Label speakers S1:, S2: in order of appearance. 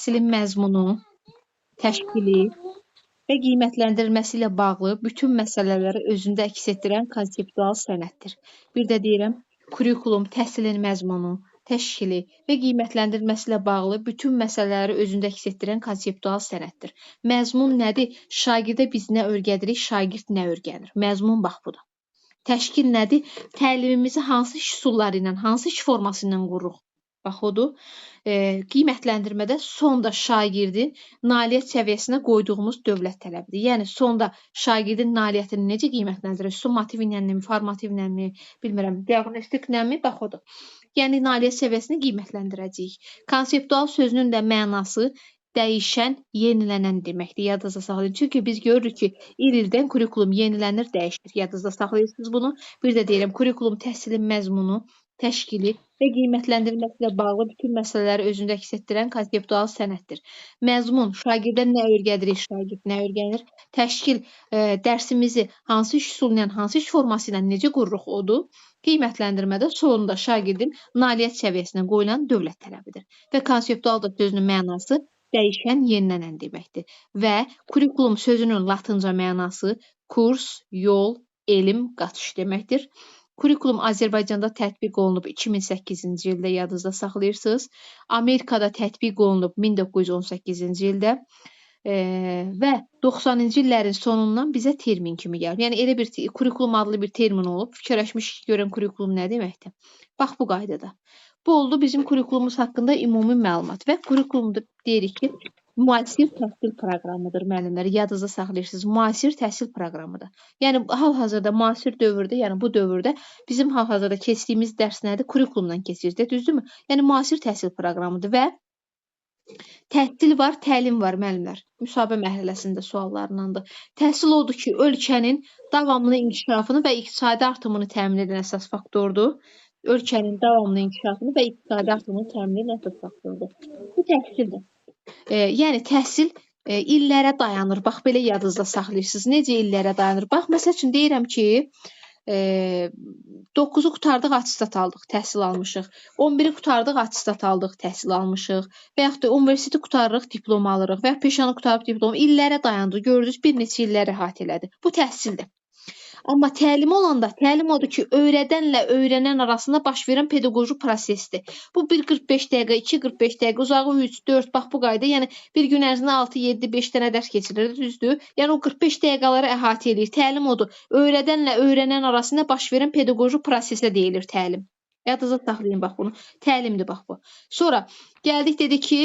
S1: təhsilin məzmunu, təşkili və qiymətləndirilməsi ilə bağlı bütün məsələləri özündə əks etdirən konseptual sənəddir. Bir də deyirəm, kurikulum təhsilin məzmunu, təşkili və qiymətləndirilməsi ilə bağlı bütün məsələləri özündə əks etdirən konseptual sənəddir. Məzmun nədir? Şagirdə biz nə öyrədirik, şagird nə öyrənir? Məzmun bax budur. Təşkil nədir? Təlimimizi hansı iş üsulları ilə, hansı iş forması ilə qururuq? Bax odur. Qiymətləndirmədə sonda şagirdin nailiyyət səviyyəsinə qoyduğumuz dövlət tələbidir. Yəni sonda şagirdin nailiyyətini necə qiymətləndiririk? Summativ ilə, formativ ilə, bilmirəm, diaqnostik ilə, bax odur. Yəni nailiyyət səviyyəsini qiymətləndirəcəyik. Konseptual sözünün də mənası dəyişən, yenilənən deməkdir. Yadınızda saxlayın. Çünki biz görürük ki, il-ildən kurikulum yenilənir, dəyişir. Yadınızda saxlayırsınız bunu. Bir də deyirəm, kurikulum təhsilin məzmunu, təşkili və qiymətləndirilməsi ilə bağlı bütün məsələləri özündə əks etdirən konseptual sənəddir. Məzmun, şagirdə nə öyrədirik, şagird nə öyrənir? Təşkil, dərsimizi hansı iş üsulu ilə, hansı iş forması ilə necə qururuq odur? Qiymətləndirmədə sonunda şagirdin nailiyyət səviyyəsinə qoyulan dövlət tələbidir. Və konseptual da sözünün mənası dəyişən, yenilənən deməkdir. Və kurikulum sözünün latınca mənası kurs, yol, elm, qaçış deməkdir. Kurikulum Azərbaycanda tətbiq olunub 2008-ci ildə, yadınızda saxlayırsınız. Amerikada tətbiq olunub 1918-ci ildə və 90-cı illərin sonundan bizə termin kimi gəlir. Yəni elə bir kurikulum adlı bir termin olub. Fikirləşmişik görən kurikulum nə deməkdir? Bax bu qaydada. Bu oldu bizim kurikulumumuz haqqında ümumi məlumat və kurikulumda deyirik ki, müasir təhsil proqramıdır müəllimlər. Yadınızda saxlayırsınız. Müasir təhsil proqramıdır. Yəni hal-hazırda müasir dövrdə, yəni bu dövrdə bizim hal-hazırda keçdiyimiz dərs nədir? Kurikulumdan keçirik, düzdürmü? Yəni müasir təhsil proqramıdır və təhsil var, təlim var müəllimlər. Müsahibə mərhələsində suallarındandır. Təhsil odur ki, ölkənin davamlı inkişafını və iqtisadi artımını təmin edən əsas faktordur. Ölkənin davamlı inkişafını və iqtisadi artımını təmin edən əsas faktordur. Bu təhsildir. Yəni təhsil illərə dayanır. Bax belə yadınızda saxlayırsınız. Necə illərə dayanır? Bax məsəl üçün deyirəm ki, 9-u qurtardıq, attestat aldıq, təhsil almışıq. 11-i qurtardıq, attestat aldıq, təhsil almışıq. Və yaxud da universiteti qurtarırıq, diplom alırıq və ya peşanı qurtarıb diplom illərə dayandı. Gördünüz, bir neçə illəri əhatə elədi. Bu təhsildir. Amma təlim olanda, təlim odur ki, öyrədənlə öyrənən arasında baş verən pedaqoji prosesdir. Bu 1:45 dəqiqə, 2:45 dəqiqə, uzağı 3, 4, bax bu qayda. Yəni bir gün ərzində 6, 7, 5 dənə dərs keçirilir, düzdür? Yəni o 45 dəqiqələri əhatə edir. Təlim odur. Öyrədənlə öyrənən arasında baş verən pedaqoji prosesə deyilir təlim. Yadınızda saxlayın bax bunu. Təlimdir bax bu. Sonra gəldik dedi ki,